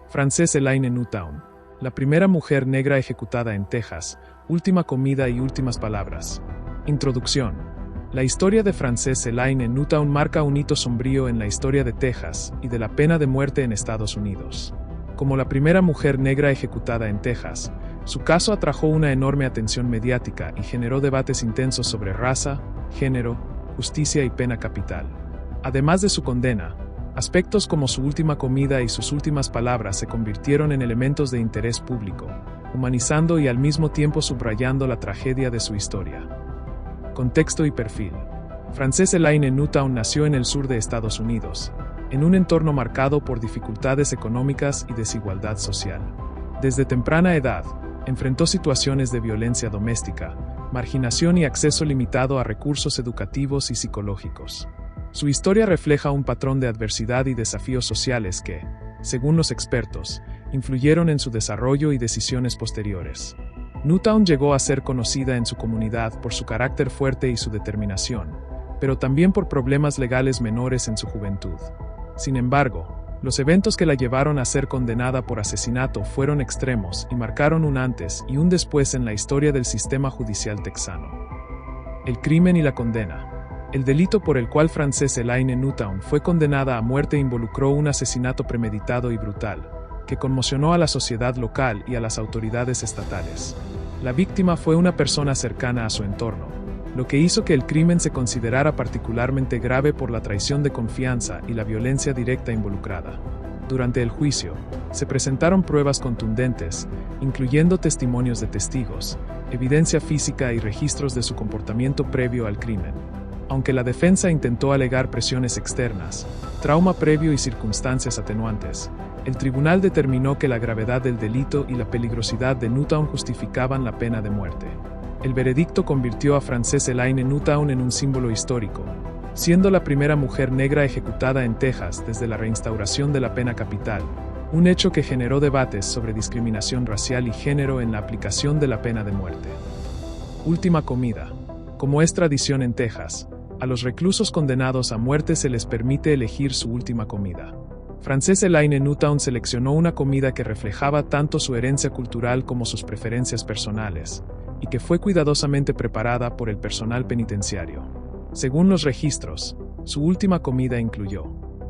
Frances Elaine Newtown, la primera mujer negra ejecutada en Texas, última comida y últimas palabras. Introducción. La historia de Frances Elaine Newtown marca un hito sombrío en la historia de Texas y de la pena de muerte en Estados Unidos. Como la primera mujer negra ejecutada en Texas, su caso atrajo una enorme atención mediática y generó debates intensos sobre raza, género, justicia y pena capital. Además de su condena, aspectos como su última comida y sus últimas palabras se convirtieron en elementos de interés público, humanizando y al mismo tiempo subrayando la tragedia de su historia. Contexto y perfil. Frances Elaine Newtown nació en el sur de Estados Unidos, en un entorno marcado por dificultades económicas y desigualdad social. Desde temprana edad, enfrentó situaciones de violencia doméstica, marginación y acceso limitado a recursos educativos y psicológicos. Su historia refleja un patrón de adversidad y desafíos sociales que, según los expertos, influyeron en su desarrollo y decisiones posteriores. Newtown llegó a ser conocida en su comunidad por su carácter fuerte y su determinación, pero también por problemas legales menores en su juventud. Sin embargo, los eventos que la llevaron a ser condenada por asesinato fueron extremos y marcaron un antes y un después en la historia del sistema judicial texano. El crimen y la condena. El delito por el cual Frances Elaine Newtown fue condenada a muerte involucró un asesinato premeditado y brutal, que conmocionó a la sociedad local y a las autoridades estatales. La víctima fue una persona cercana a su entorno, lo que hizo que el crimen se considerara particularmente grave por la traición de confianza y la violencia directa involucrada. Durante el juicio, se presentaron pruebas contundentes, incluyendo testimonios de testigos, evidencia física y registros de su comportamiento previo al crimen. Aunque la defensa intentó alegar presiones externas, trauma previo y circunstancias atenuantes, el tribunal determinó que la gravedad del delito y la peligrosidad de Newtown justificaban la pena de muerte. El veredicto convirtió a Frances Elaine Newtown en un símbolo histórico, siendo la primera mujer negra ejecutada en Texas desde la reinstauración de la pena capital, un hecho que generó debates sobre discriminación racial y género en la aplicación de la pena de muerte. Última comida. Como es tradición en Texas, a los reclusos condenados a muerte se les permite elegir su última comida. Frances Elaine Newtown seleccionó una comida que reflejaba tanto su herencia cultural como sus preferencias personales, y que fue cuidadosamente preparada por el personal penitenciario. Según los registros, su última comida incluyó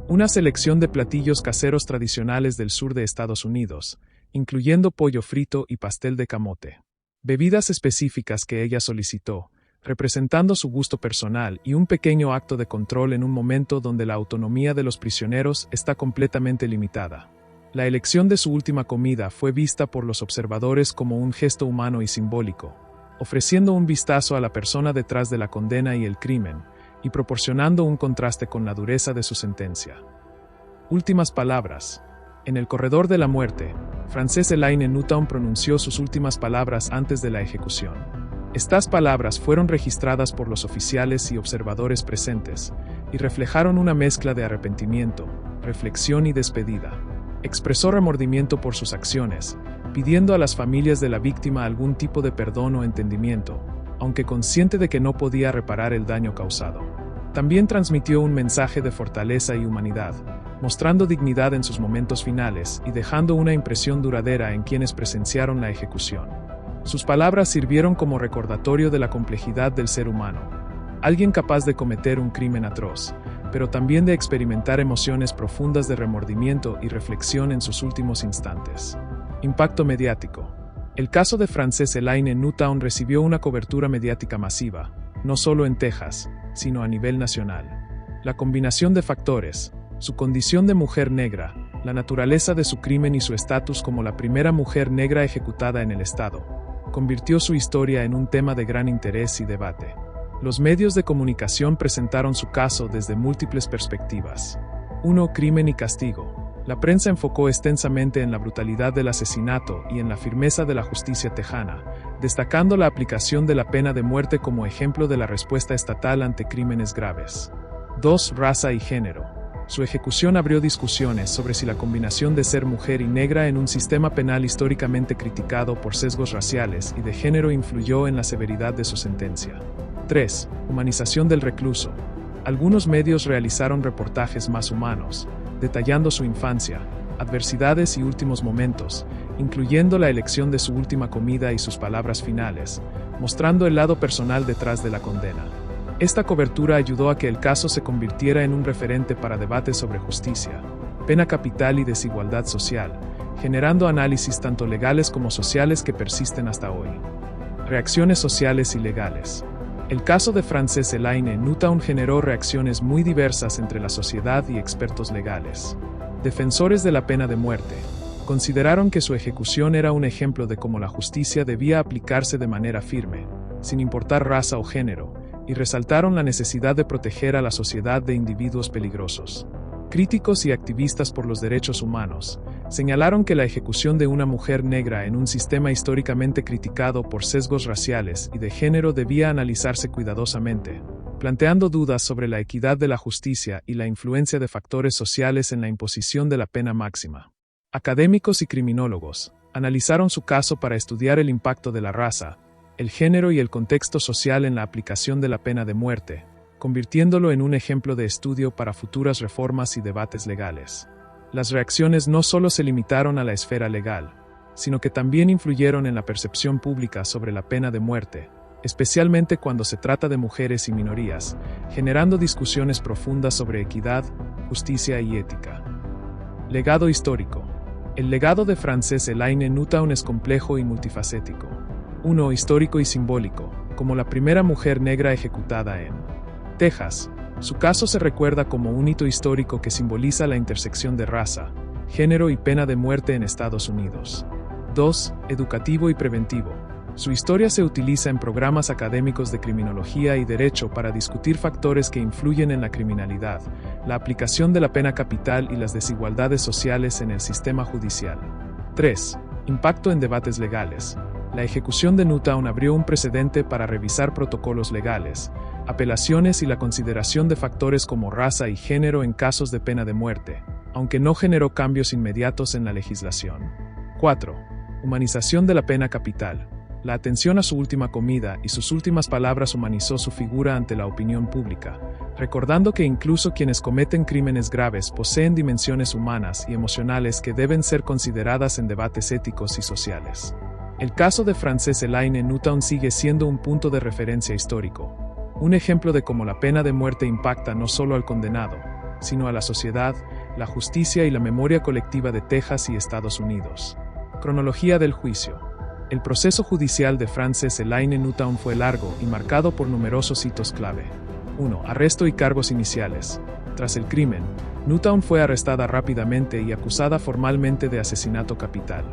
una selección de platillos caseros tradicionales del sur de Estados Unidos, incluyendo pollo frito y pastel de camote, bebidas específicas que ella solicitó, representando su gusto personal y un pequeño acto de control en un momento donde la autonomía de los prisioneros está completamente limitada. La elección de su última comida fue vista por los observadores como un gesto humano y simbólico, ofreciendo un vistazo a la persona detrás de la condena y el crimen, y proporcionando un contraste con la dureza de su sentencia. Últimas palabras. En el corredor de la muerte, Frances Elaine Newtown pronunció sus últimas palabras antes de la ejecución. Estas palabras fueron registradas por los oficiales y observadores presentes, y reflejaron una mezcla de arrepentimiento, reflexión y despedida. Expresó remordimiento por sus acciones, pidiendo a las familias de la víctima algún tipo de perdón o entendimiento, aunque consciente de que no podía reparar el daño causado. También transmitió un mensaje de fortaleza y humanidad, mostrando dignidad en sus momentos finales y dejando una impresión duradera en quienes presenciaron la ejecución. Sus palabras sirvieron como recordatorio de la complejidad del ser humano, alguien capaz de cometer un crimen atroz, pero también de experimentar emociones profundas de remordimiento y reflexión en sus últimos instantes. Impacto mediático. El caso de Frances Elaine Newtown recibió una cobertura mediática masiva, no solo en Texas, sino a nivel nacional. La combinación de factores, su condición de mujer negra, la naturaleza de su crimen y su estatus como la primera mujer negra ejecutada en el estado, convirtió su historia en un tema de gran interés y debate. Los medios de comunicación presentaron su caso desde múltiples perspectivas. 1. Crimen y castigo. La prensa enfocó extensamente en la brutalidad del asesinato y en la firmeza de la justicia tejana, destacando la aplicación de la pena de muerte como ejemplo de la respuesta estatal ante crímenes graves. 2. Raza y género. Su ejecución abrió discusiones sobre si la combinación de ser mujer y negra en un sistema penal históricamente criticado por sesgos raciales y de género influyó en la severidad de su sentencia. 3. Humanización del recluso. Algunos medios realizaron reportajes más humanos, detallando su infancia, adversidades y últimos momentos, incluyendo la elección de su última comida y sus palabras finales, mostrando el lado personal detrás de la condena. Esta cobertura ayudó a que el caso se convirtiera en un referente para debates sobre justicia, pena capital y desigualdad social, generando análisis tanto legales como sociales que persisten hasta hoy. Reacciones sociales y legales. El caso de Frances Elaine en Newtown generó reacciones muy diversas entre la sociedad y expertos legales. Defensores de la pena de muerte consideraron que su ejecución era un ejemplo de cómo la justicia debía aplicarse de manera firme, sin importar raza o género, y resaltaron la necesidad de proteger a la sociedad de individuos peligrosos. Críticos y activistas por los derechos humanos señalaron que la ejecución de una mujer negra en un sistema históricamente criticado por sesgos raciales y de género debía analizarse cuidadosamente, planteando dudas sobre la equidad de la justicia y la influencia de factores sociales en la imposición de la pena máxima. Académicos y criminólogos analizaron su caso para estudiar el impacto de la raza, el género y el contexto social en la aplicación de la pena de muerte, convirtiéndolo en un ejemplo de estudio para futuras reformas y debates legales. Las reacciones no solo se limitaron a la esfera legal, sino que también influyeron en la percepción pública sobre la pena de muerte, especialmente cuando se trata de mujeres y minorías, generando discusiones profundas sobre equidad, justicia y ética. Legado histórico. El legado de Frances Elaine Newtown es complejo y multifacético. 1. Histórico y simbólico, como la primera mujer negra ejecutada en Texas. Su caso se recuerda como un hito histórico que simboliza la intersección de raza, género y pena de muerte en Estados Unidos. 2. Educativo y preventivo. Su historia se utiliza en programas académicos de criminología y derecho para discutir factores que influyen en la criminalidad, la aplicación de la pena capital y las desigualdades sociales en el sistema judicial. 3. Impacto en debates legales. La ejecución de Newtown abrió un precedente para revisar protocolos legales, apelaciones y la consideración de factores como raza y género en casos de pena de muerte, aunque no generó cambios inmediatos en la legislación. 4. Humanización de la pena capital. La atención a su última comida y sus últimas palabras humanizó su figura ante la opinión pública, recordando que incluso quienes cometen crímenes graves poseen dimensiones humanas y emocionales que deben ser consideradas en debates éticos y sociales. El caso de Frances Elaine Newtown sigue siendo un punto de referencia histórico, un ejemplo de cómo la pena de muerte impacta no solo al condenado, sino a la sociedad, la justicia y la memoria colectiva de Texas y Estados Unidos. Cronología del juicio. El proceso judicial de Frances Elaine Newtown fue largo y marcado por numerosos hitos clave. 1. Arresto y cargos iniciales. Tras el crimen, Newtown fue arrestada rápidamente y acusada formalmente de asesinato capital.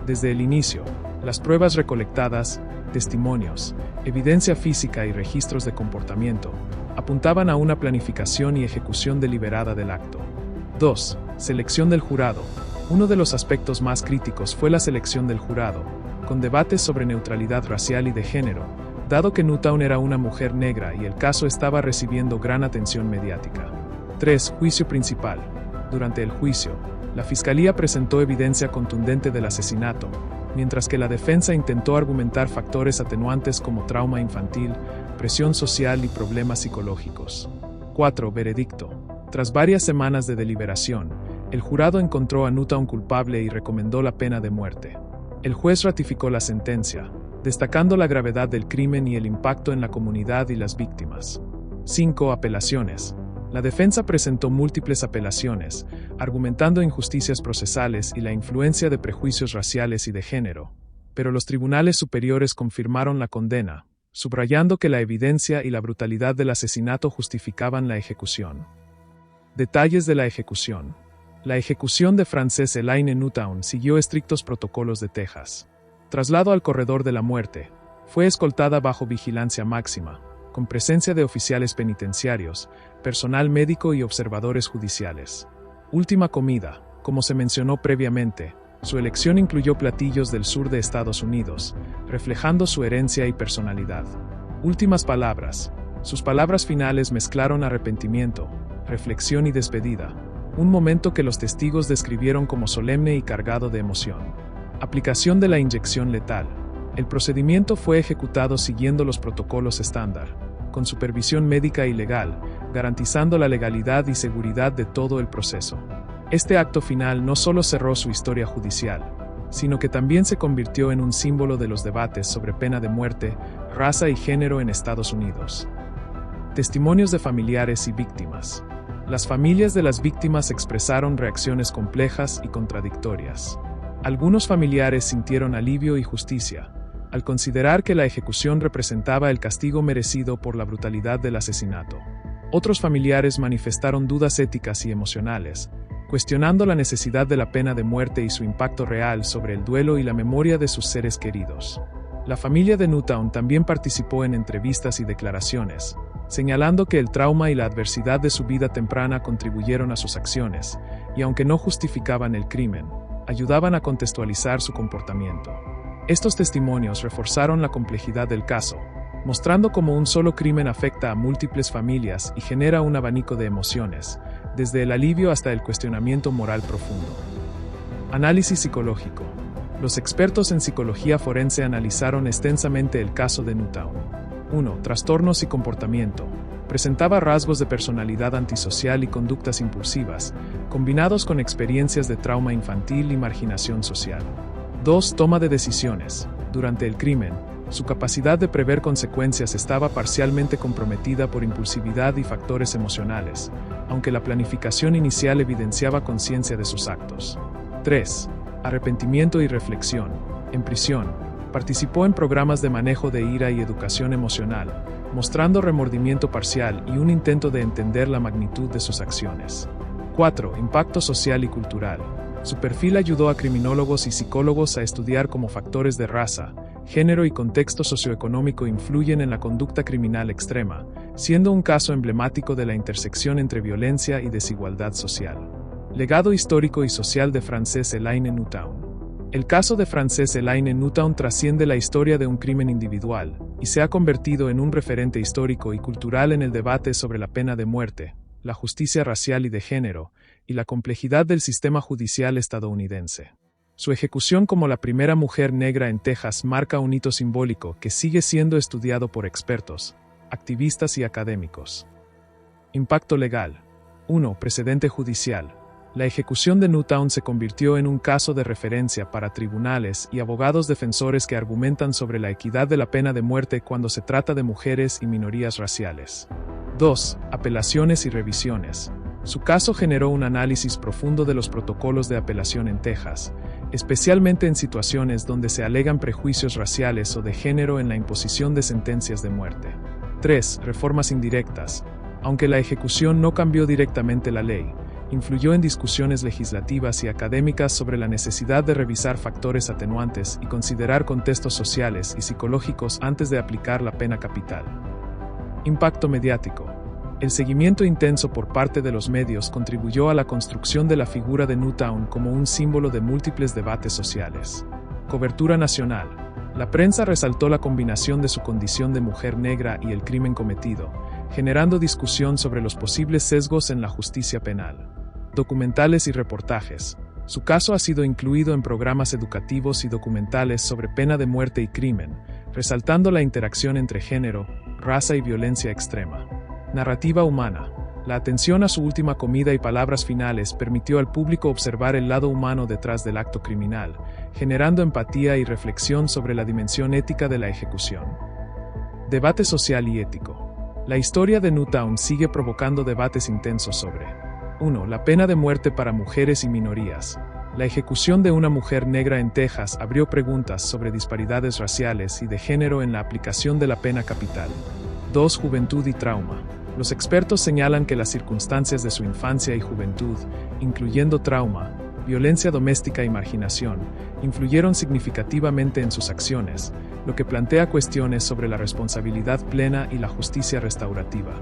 Desde el inicio, las pruebas recolectadas, testimonios, evidencia física y registros de comportamiento apuntaban a una planificación y ejecución deliberada del acto. 2. Selección del jurado. Uno de los aspectos más críticos fue la selección del jurado, con debates sobre neutralidad racial y de género, dado que Newtown era una mujer negra y el caso estaba recibiendo gran atención mediática. 3. Juicio principal. Durante el juicio, la Fiscalía presentó evidencia contundente del asesinato, mientras que la defensa intentó argumentar factores atenuantes como trauma infantil, presión social y problemas psicológicos. 4. Veredicto. Tras varias semanas de deliberación, el jurado encontró a Newtown culpable y recomendó la pena de muerte. El juez ratificó la sentencia, destacando la gravedad del crimen y el impacto en la comunidad y las víctimas. 5. Apelaciones. La defensa presentó múltiples apelaciones, argumentando injusticias procesales y la influencia de prejuicios raciales y de género, pero los tribunales superiores confirmaron la condena, subrayando que la evidencia y la brutalidad del asesinato justificaban la ejecución. Detalles de la ejecución. La ejecución de Frances Elaine Newtown siguió estrictos protocolos de Texas. Traslado al corredor de la muerte, fue escoltada bajo vigilancia máxima, con presencia de oficiales penitenciarios, personal médico y observadores judiciales. Última comida. Como se mencionó previamente, su elección incluyó platillos del sur de Estados Unidos, reflejando su herencia y personalidad. Últimas palabras. Sus palabras finales mezclaron arrepentimiento, reflexión y despedida, un momento que los testigos describieron como solemne y cargado de emoción. Aplicación de la inyección letal. El procedimiento fue ejecutado siguiendo los protocolos estándar, con supervisión médica y legal, garantizando la legalidad y seguridad de todo el proceso. Este acto final no solo cerró su historia judicial, sino que también se convirtió en un símbolo de los debates sobre pena de muerte, raza y género en Estados Unidos. Testimonios de familiares y víctimas. Las familias de las víctimas expresaron reacciones complejas y contradictorias. Algunos familiares sintieron alivio y justicia, al considerar que la ejecución representaba el castigo merecido por la brutalidad del asesinato. Otros familiares manifestaron dudas éticas y emocionales, cuestionando la necesidad de la pena de muerte y su impacto real sobre el duelo y la memoria de sus seres queridos. La familia de Newtown también participó en entrevistas y declaraciones, señalando que el trauma y la adversidad de su vida temprana contribuyeron a sus acciones, y aunque no justificaban el crimen, ayudaban a contextualizar su comportamiento. Estos testimonios reforzaron la complejidad del caso, mostrando cómo un solo crimen afecta a múltiples familias y genera un abanico de emociones, desde el alivio hasta el cuestionamiento moral profundo. Análisis psicológico. Los expertos en psicología forense analizaron extensamente el caso de Newtown. 1. Trastornos y comportamiento. Presentaba rasgos de personalidad antisocial y conductas impulsivas, combinados con experiencias de trauma infantil y marginación social. 2. Toma de decisiones. Durante el crimen, su capacidad de prever consecuencias estaba parcialmente comprometida por impulsividad y factores emocionales, aunque la planificación inicial evidenciaba conciencia de sus actos. 3. Arrepentimiento y reflexión. En prisión, participó en programas de manejo de ira y educación emocional, mostrando remordimiento parcial y un intento de entender la magnitud de sus acciones. 4. Impacto social y cultural. Su perfil ayudó a criminólogos y psicólogos a estudiar cómo factores de raza, género y contexto socioeconómico influyen en la conducta criminal extrema, siendo un caso emblemático de la intersección entre violencia y desigualdad social. Legado histórico y social de Frances Elaine Newtown. El caso de Frances Elaine Newtown trasciende la historia de un crimen individual y se ha convertido en un referente histórico y cultural en el debate sobre la pena de muerte, la justicia racial y de género, y la complejidad del sistema judicial estadounidense. Su ejecución como la primera mujer negra en Texas marca un hito simbólico que sigue siendo estudiado por expertos, activistas y académicos. Impacto legal. 1. Precedente judicial. La ejecución de Newtown se convirtió en un caso de referencia para tribunales y abogados defensores que argumentan sobre la equidad de la pena de muerte cuando se trata de mujeres y minorías raciales. 2. Apelaciones y revisiones. Su caso generó un análisis profundo de los protocolos de apelación en Texas, especialmente en situaciones donde se alegan prejuicios raciales o de género en la imposición de sentencias de muerte. 3. Reformas indirectas. Aunque la ejecución no cambió directamente la ley, influyó en discusiones legislativas y académicas sobre la necesidad de revisar factores atenuantes y considerar contextos sociales y psicológicos antes de aplicar la pena capital. Impacto mediático. El seguimiento intenso por parte de los medios contribuyó a la construcción de la figura de Newtown como un símbolo de múltiples debates sociales. Cobertura nacional. La prensa resaltó la combinación de su condición de mujer negra y el crimen cometido, generando discusión sobre los posibles sesgos en la justicia penal. Documentales y reportajes. Su caso ha sido incluido en programas educativos y documentales sobre pena de muerte y crimen, resaltando la interacción entre género, raza y violencia extrema. Narrativa humana. La atención a su última comida y palabras finales permitió al público observar el lado humano detrás del acto criminal, generando empatía y reflexión sobre la dimensión ética de la ejecución. Debate social y ético. La historia de Newtown sigue provocando debates intensos sobre 1. La pena de muerte para mujeres y minorías. La ejecución de una mujer negra en Texas abrió preguntas sobre disparidades raciales y de género en la aplicación de la pena capital. 2. Juventud y trauma. Los expertos señalan que las circunstancias de su infancia y juventud, incluyendo trauma, violencia doméstica y marginación, influyeron significativamente en sus acciones, lo que plantea cuestiones sobre la responsabilidad plena y la justicia restaurativa.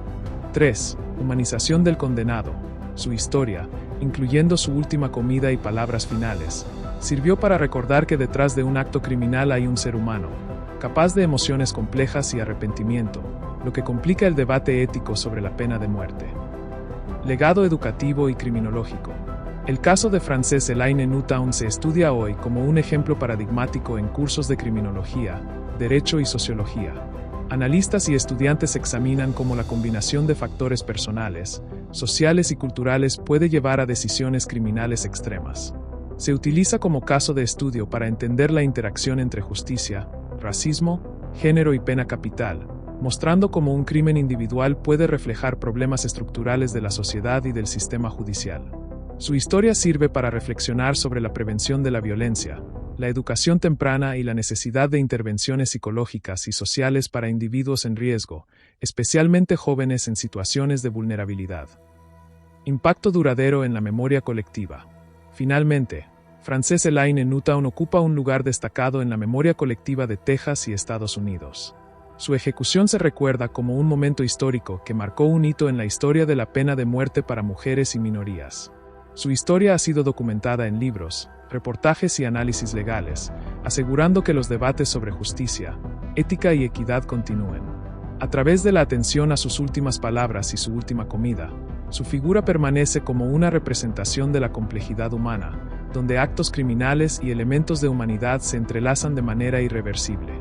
3. Humanización del condenado. Su historia, incluyendo su última comida y palabras finales, sirvió para recordar que detrás de un acto criminal hay un ser humano, capaz de emociones complejas y arrepentimiento, lo que complica el debate ético sobre la pena de muerte. Legado educativo y criminológico. El caso de Frances Elaine Newtown se estudia hoy como un ejemplo paradigmático en cursos de criminología, derecho y sociología. Analistas y estudiantes examinan cómo la combinación de factores personales, sociales y culturales puede llevar a decisiones criminales extremas. Se utiliza como caso de estudio para entender la interacción entre justicia, racismo, género y pena capital, mostrando cómo un crimen individual puede reflejar problemas estructurales de la sociedad y del sistema judicial. Su historia sirve para reflexionar sobre la prevención de la violencia, la educación temprana y la necesidad de intervenciones psicológicas y sociales para individuos en riesgo, especialmente jóvenes en situaciones de vulnerabilidad. Impacto duradero en la memoria colectiva. Finalmente, Frances Elaine Newtown ocupa un lugar destacado en la memoria colectiva de Texas y Estados Unidos. Su ejecución se recuerda como un momento histórico que marcó un hito en la historia de la pena de muerte para mujeres y minorías. Su historia ha sido documentada en libros, reportajes y análisis legales, asegurando que los debates sobre justicia, ética y equidad continúen. A través de la atención a sus últimas palabras y su última comida, su figura permanece como una representación de la complejidad humana, donde actos criminales y elementos de humanidad se entrelazan de manera irreversible.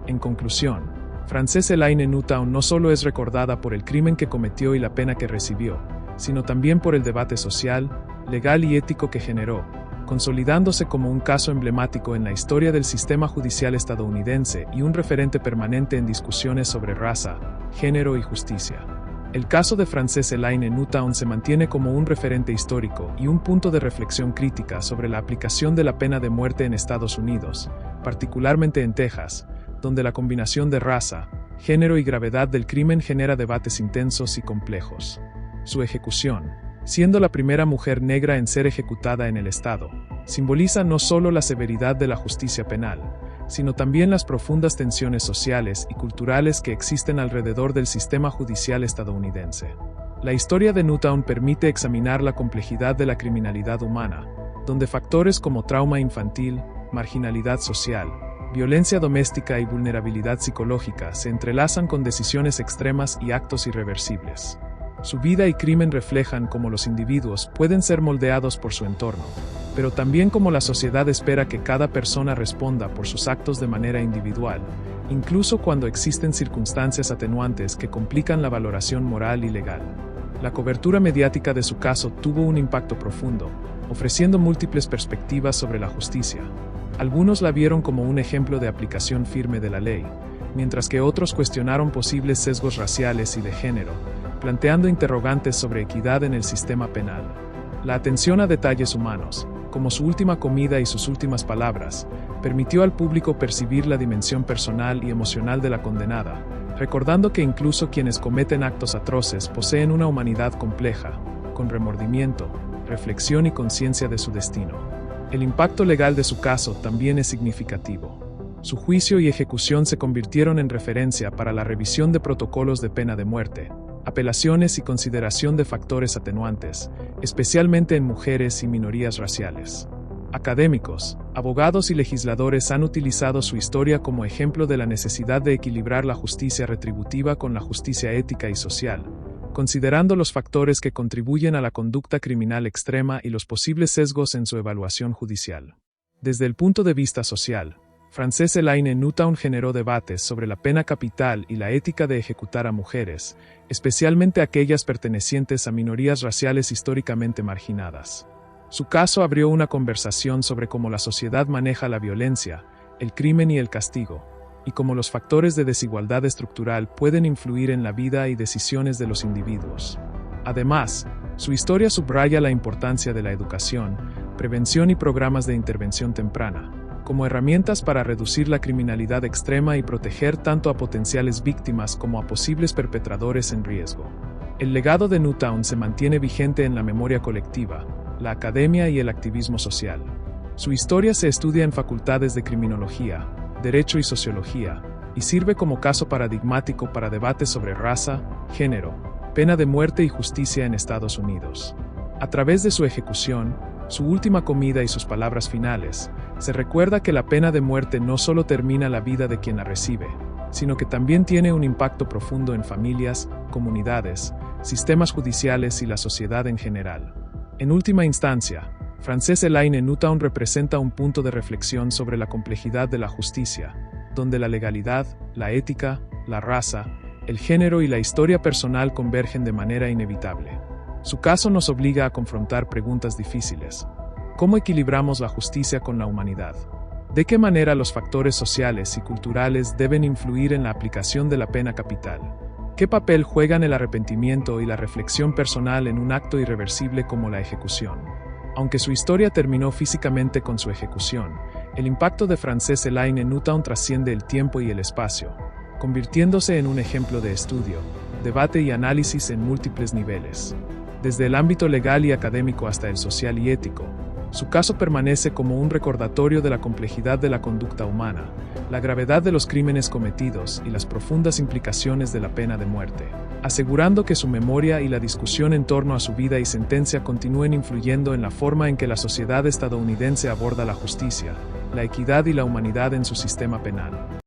En conclusión, Frances Elaine Newtown no solo es recordada por el crimen que cometió y la pena que recibió, sino también por el debate social, legal y ético que generó, consolidándose como un caso emblemático en la historia del sistema judicial estadounidense y un referente permanente en discusiones sobre raza, género y justicia. El caso de Frances Elaine Newtown se mantiene como un referente histórico y un punto de reflexión crítica sobre la aplicación de la pena de muerte en Estados Unidos, particularmente en Texas, donde la combinación de raza, género y gravedad del crimen genera debates intensos y complejos. Su ejecución, siendo la primera mujer negra en ser ejecutada en el estado, simboliza no solo la severidad de la justicia penal, sino también las profundas tensiones sociales y culturales que existen alrededor del sistema judicial estadounidense. La historia de Newtown permite examinar la complejidad de la criminalidad humana, donde factores como trauma infantil, marginalidad social, violencia doméstica y vulnerabilidad psicológica se entrelazan con decisiones extremas y actos irreversibles. Su vida y crimen reflejan cómo los individuos pueden ser moldeados por su entorno, pero también cómo la sociedad espera que cada persona responda por sus actos de manera individual, incluso cuando existen circunstancias atenuantes que complican la valoración moral y legal. La cobertura mediática de su caso tuvo un impacto profundo, ofreciendo múltiples perspectivas sobre la justicia. Algunos la vieron como un ejemplo de aplicación firme de la ley, mientras que otros cuestionaron posibles sesgos raciales y de género, planteando interrogantes sobre equidad en el sistema penal. La atención a detalles humanos, como su última comida y sus últimas palabras, permitió al público percibir la dimensión personal y emocional de la condenada, recordando que incluso quienes cometen actos atroces poseen una humanidad compleja, con remordimiento, reflexión y conciencia de su destino. El impacto legal de su caso también es significativo. Su juicio y ejecución se convirtieron en referencia para la revisión de protocolos de pena de muerte, apelaciones y consideración de factores atenuantes, especialmente en mujeres y minorías raciales. Académicos, abogados y legisladores han utilizado su historia como ejemplo de la necesidad de equilibrar la justicia retributiva con la justicia ética y social, considerando los factores que contribuyen a la conducta criminal extrema y los posibles sesgos en su evaluación judicial. Desde el punto de vista social, Frances Elaine Newtown generó debates sobre la pena capital y la ética de ejecutar a mujeres, especialmente aquellas pertenecientes a minorías raciales históricamente marginadas. Su caso abrió una conversación sobre cómo la sociedad maneja la violencia, el crimen y el castigo, y cómo los factores de desigualdad estructural pueden influir en la vida y decisiones de los individuos. Además, su historia subraya la importancia de la educación, prevención y programas de intervención temprana, como herramientas para reducir la criminalidad extrema y proteger tanto a potenciales víctimas como a posibles perpetradores en riesgo. El legado de Newtown se mantiene vigente en la memoria colectiva, la academia y el activismo social. Su historia se estudia en facultades de criminología, derecho y sociología, y sirve como caso paradigmático para debates sobre raza, género, pena de muerte y justicia en Estados Unidos. A través de su ejecución, su última comida y sus palabras finales, se recuerda que la pena de muerte no solo termina la vida de quien la recibe, sino que también tiene un impacto profundo en familias, comunidades, sistemas judiciales y la sociedad en general. En última instancia, Frances Elaine Newtown representa un punto de reflexión sobre la complejidad de la justicia, donde la legalidad, la ética, la raza, el género y la historia personal convergen de manera inevitable. Su caso nos obliga a confrontar preguntas difíciles. ¿Cómo equilibramos la justicia con la humanidad? ¿De qué manera los factores sociales y culturales deben influir en la aplicación de la pena capital? ¿Qué papel juegan el arrepentimiento y la reflexión personal en un acto irreversible como la ejecución? Aunque su historia terminó físicamente con su ejecución, el impacto de Frances Elaine Newtown trasciende el tiempo y el espacio, convirtiéndose en un ejemplo de estudio, debate y análisis en múltiples niveles. Desde el ámbito legal y académico hasta el social y ético, su caso permanece como un recordatorio de la complejidad de la conducta humana, la gravedad de los crímenes cometidos y las profundas implicaciones de la pena de muerte, asegurando que su memoria y la discusión en torno a su vida y sentencia continúen influyendo en la forma en que la sociedad estadounidense aborda la justicia, la equidad y la humanidad en su sistema penal.